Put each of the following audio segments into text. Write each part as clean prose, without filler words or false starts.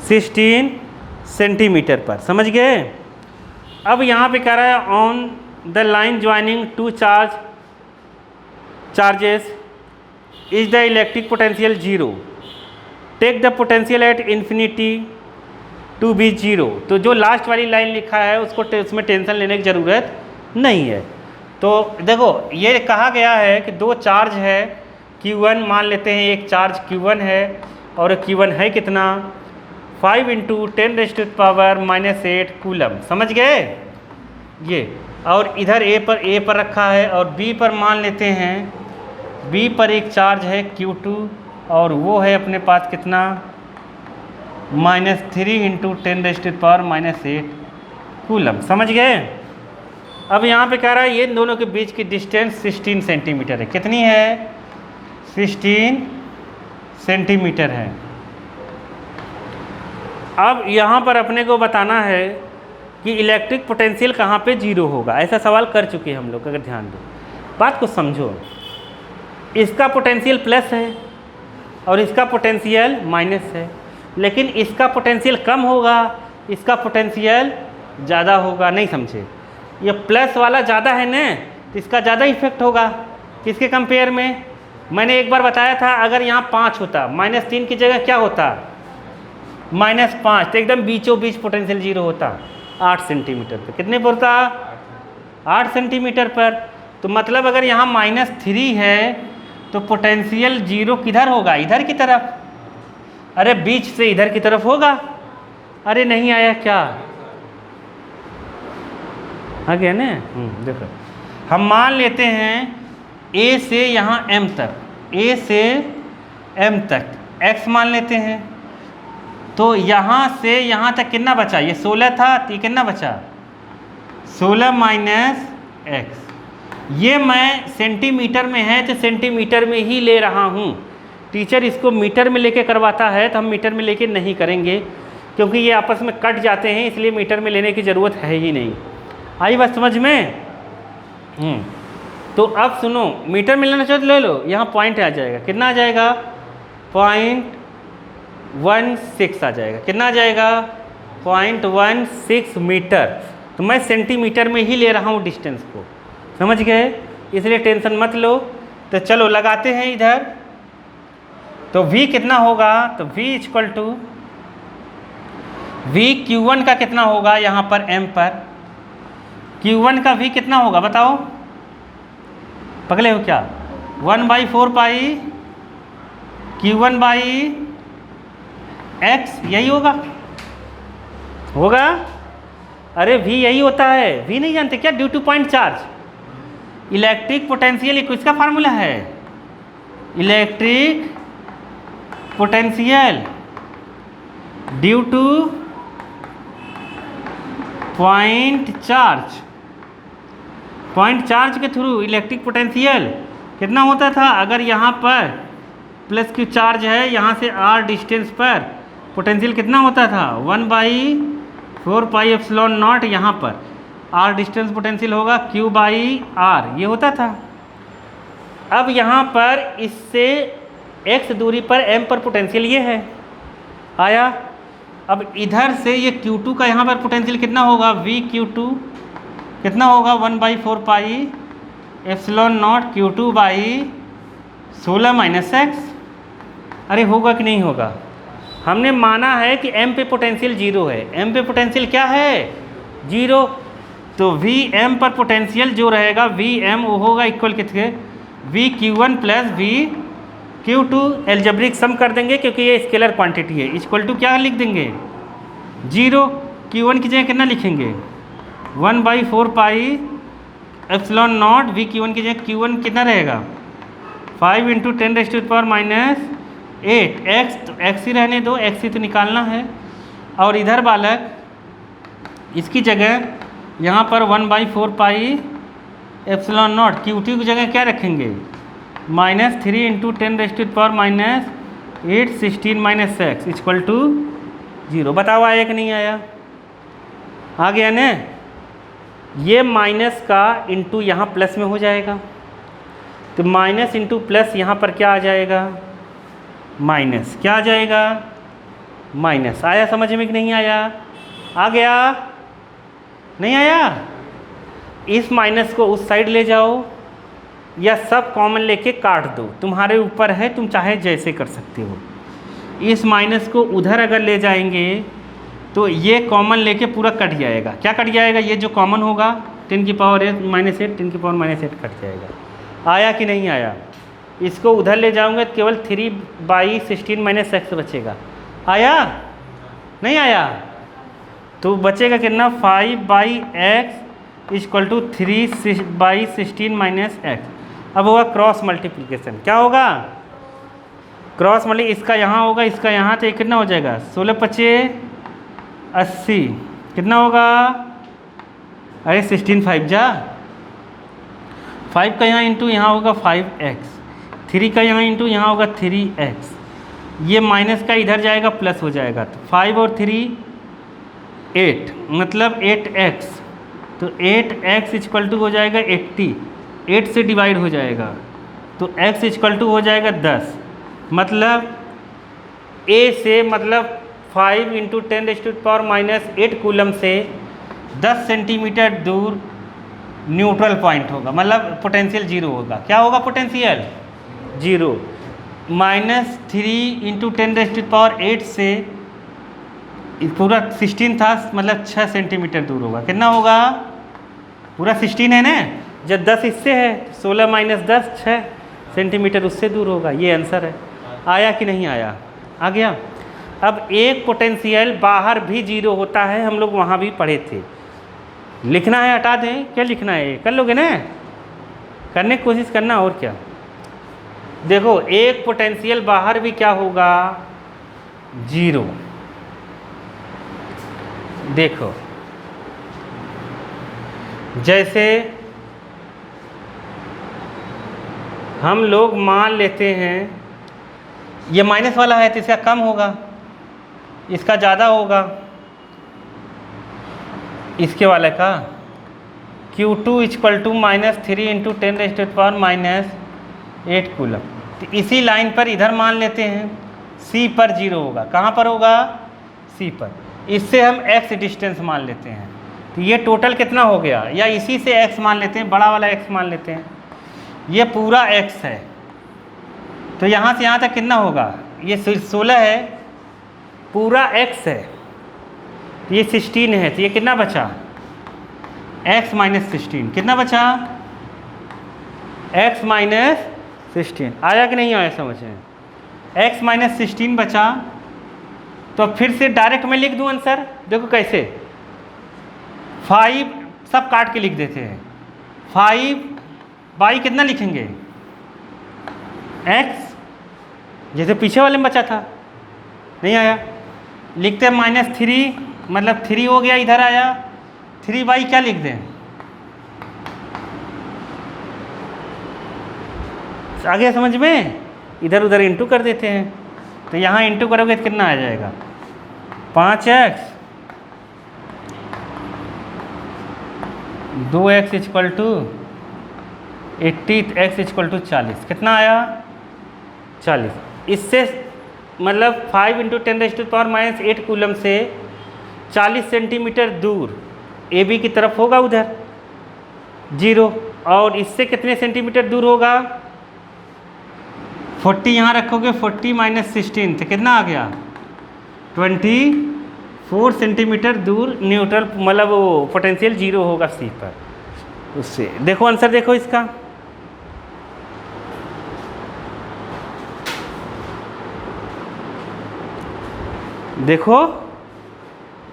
16 centimetre पर। समझ गए। अब यहाँ पे कह रहा है on the line joining two charges is the electric potential 0, take the potential at infinity to be 0। तो जो लास्ट वाली लाइन लिखा है उसको उसमें टेंशन लेने की ज़रूरत नहीं है। तो देखो ये कहा गया है कि दो चार्ज है Q1, मान लेते हैं एक चार्ज Q1 है और Q1 है कितना 5 × 10⁻⁻8 कूलम। समझ गए ये। और इधर A पर रखा है और B पर मान लेते हैं B पर एक चार्ज है Q2 और वो है अपने पास कितना -3 × 10⁻⁸ कूलम। समझ गए। अब यहाँ पे कह रहा है ये दोनों के बीच की डिस्टेंस 16 सेंटीमीटर है। कितनी है 16 सेंटीमीटर है। अब यहाँ पर अपने को बताना है कि इलेक्ट्रिक पोटेंशियल कहाँ पे 0 होगा। ऐसा सवाल कर चुके हैं हम लोग। अगर ध्यान दो बात को समझो, इसका पोटेंशियल प्लस है और इसका पोटेंशियल माइनस है, लेकिन इसका पोटेंशियल कम होगा, इसका पोटेंशियल ज़्यादा होगा। नहीं समझे। ये प्लस वाला ज़्यादा है ना तो इसका ज़्यादा इफेक्ट होगा। किसके कंपेयर में? मैंने एक बार बताया था अगर यहाँ 5 होता, -3 की जगह क्या होता -5, तो एकदम बीचों बीच पोटेंशियल 0 होता 8 सेंटीमीटर पर। कितने पर होता 8 सेंटीमीटर पर। तो मतलब अगर यहाँ -3 है तो पोटेंशियल 0 किधर होगा? इधर की तरफ। अरे बीच से इधर की तरफ होगा। अरे नहीं आया क्या? आ गया ना। देखो हम मान लेते हैं A से यहाँ M तक, A से M तक x मान लेते हैं। तो यहाँ से यहाँ तक कितना बचा? ये 16 था तो ये कितना बचा 16 - x। ये मैं सेंटीमीटर में है तो सेंटीमीटर में ही ले रहा हूँ। टीचर इसको मीटर में लेके करवाता है तो हम मीटर में लेके नहीं करेंगे क्योंकि ये आपस में कट जाते हैं, इसलिए मीटर में लेने की ज़रूरत है ही नहीं। आई बात समझ में? तो अब सुनो, मीटर में लेना चाहो तो ले लो। यहाँ पॉइंट आ जाएगा। कितना आ जाएगा 0.16 आ जाएगा। कितना आ जाएगा 0.16 मीटर। तो मैं सेंटीमीटर में ही ले रहा हूँ डिस्टेंस को। समझ गए। इसलिए टेंशन मत लो। तो चलो लगाते हैं इधर। तो V कितना होगा? तो V = V Q1 का कितना होगा यहाँ पर M पर? Q1 का V कितना होगा बताओ? पगले हो क्या? 1/4 पाई Q1/x यही होगा। होगा? अरे V यही होता है। V नहीं जानते क्या? Due two point charge. Electric potential किसका फार्मूला है? Electric potential due two point charge. Point charge के थ्रू इलेक्ट्रिक पोटेंशियल कितना होता था? अगर यहाँ पर प्लस Q चार्ज है, यहाँ से R डिस्टेंस पर पोटेंशियल कितना होता था 1/4πε0। यहाँ पर R डिस्टेंस पोटेंशियल होगा Q/R, ये होता था। अब यहाँ पर इससे x दूरी पर M पर पोटेंशियल ये है आया। अब इधर से ये Q2 का यहाँ पर पोटेंशियल कितना होगा? VQ2 कितना होगा 1/4πε0 Q2/16 - x। अरे होगा कि नहीं होगा? हमने माना है कि M पे पोटेंशियल 0 है। M पे पोटेंशियल क्या है 0। तो VM पर पोटेंशियल जो रहेगा VM वो होगा इक्वल कितने VQ1 + VQ2। एल्जेब्रिक सम कर देंगे क्योंकि ये स्केलर क्वांटिटी है। इक्वल टू क्या लिख देंगे 0। Q1 की जगह कितना लिखेंगे 1/4πε0। VQ1 की जगह Q1 कितना रहेगा 5 × 10⁻⁸ x। तो x ही रहने दो, x ही तो निकालना है। और इधर बालक इसकी जगह यहाँ पर 1/4πε0। Q2 की जगह क्या रखेंगे -3 × 10⁻⁸ 16 - x = 0। बताओ आया कि नहीं आया? आ गया ना। ये माइनस का इंटू यहाँ प्लस में हो जाएगा। तो माइनस इंटू प्लस यहाँ पर क्या आ जाएगा माइनस। क्या आ जाएगा माइनस। आया समझ में कि नहीं आया? आ गया? नहीं आया? इस माइनस को उस साइड ले जाओ या सब कॉमन लेके काट दो, तुम्हारे ऊपर है, तुम चाहे जैसे कर सकते हो। इस माइनस को उधर अगर ले जाएंगे तो ये कॉमन लेके पूरा कट जाएगा। क्या कट जाएगा? ये जो कॉमन होगा 10 की पावर -8 10 की पावर -8 कट जाएगा। आया कि नहीं आया? इसको उधर ले जाऊंगा तो केवल 3/16 - x बचेगा। आया? नहीं आया? तो बचेगा कितना? 5/x = 3/16 - x। अब होगा क्रॉस मल्टीप्लिकेशन। क्या होगा? क्रॉस मल्टी, इसका यहाँ होगा, इसका यहाँ, तो ये कितना हो जाएगा? 16×5 = 80। कितना होगा? अरे 16 5 जा, 5 का यहाँ इंटू यहाँ होगा 5x, 3 का यहाँ इंटू यहाँ होगा 3x। ये माइनस का इधर जाएगा प्लस हो जाएगा, तो 5 और 3 8, मतलब 8x। तो 8x = हो जाएगा 80, 8 से डिवाइड हो जाएगा तो x = हो जाएगा 10। मतलब a से, मतलब 5 × 10⁻⁻8 कूलम से 10 सेंटीमीटर दूर न्यूट्रल पॉइंट होगा, मतलब पोटेंशियल 0 होगा। क्या होगा पोटेंशियल? 0। -3 × 10⁻8 से पूरा 16 था, मतलब 6 सेंटीमीटर दूर होगा। कितना होगा? पूरा 16 है ना, जब 10 इससे है 16 - 10 6 सेंटीमीटर उससे दूर होगा। ये आंसर है। आया कि नहीं आया? आ गया? अब एक पोटेंशियल बाहर भी 0 होता है, हम लोग वहाँ भी पढ़े थे। लिखना है? हटा दें? क्या लिखना है? कर लोगे ना? करने की कोशिश करना, और क्या। देखो, एक पोटेंशियल बाहर भी क्या होगा? 0। देखो, जैसे हम लोग मान लेते हैं ये माइनस वाला है तो इसका कम होगा, इसका ज़्यादा होगा, इसके वाले का। Q2 = -3 × 10⁻⁻8 coulomb. तो इसी लाइन पर इधर मान लेते हैं C पर 0 होगा। कहाँ पर होगा? C पर। इससे हम x डिस्टेंस मान लेते हैं, तो ये टोटल कितना हो गया? या इसी से x मान लेते हैं, बड़ा वाला x मान लेते हैं। ये पूरा x है, तो यहाँ से यहाँ तक कितना होगा? ये 16 है, पूरा x है, तो ये 16 है, तो ये कितना बचा? x - 16। कितना बचा? x - 16। आया कि नहीं आया समझ में? x - 16 बचा, तो फिर से डायरेक्ट मैं लिख दूं आंसर। देखो कैसे, 5 सब काट के लिख देते हैं। 5/, कितना लिखेंगे? x, जैसे पीछे वाले में बचा था। नहीं आया? लिखते हैं -3, मतलब 3 हो गया, इधर आया 3/, क्या लिख दें? आ गया समझ में? इधर उधर इंटू कर देते हैं, तो यहाँ इंटू करोगे तो कितना आ जाएगा? 5x, 2x = 80, x = 40। कितना आया? 40। इससे मतलब 5 × 10⁻⁻8 कूलम से 40 सेंटीमीटर दूर AB की तरफ होगा उधर 0, और इससे कितने सेंटीमीटर दूर होगा? 40 यहाँ रखोगे, 40 - 16, तो कितना आ गया? 24 सेंटीमीटर दूर न्यूट्रल, मतलब वो पोटेंशियल 0 होगा C पर। उससे देखो आंसर, देखो इसका। देखो,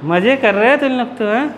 मज़े कर रहे हैं तुम लोग तो, हैं?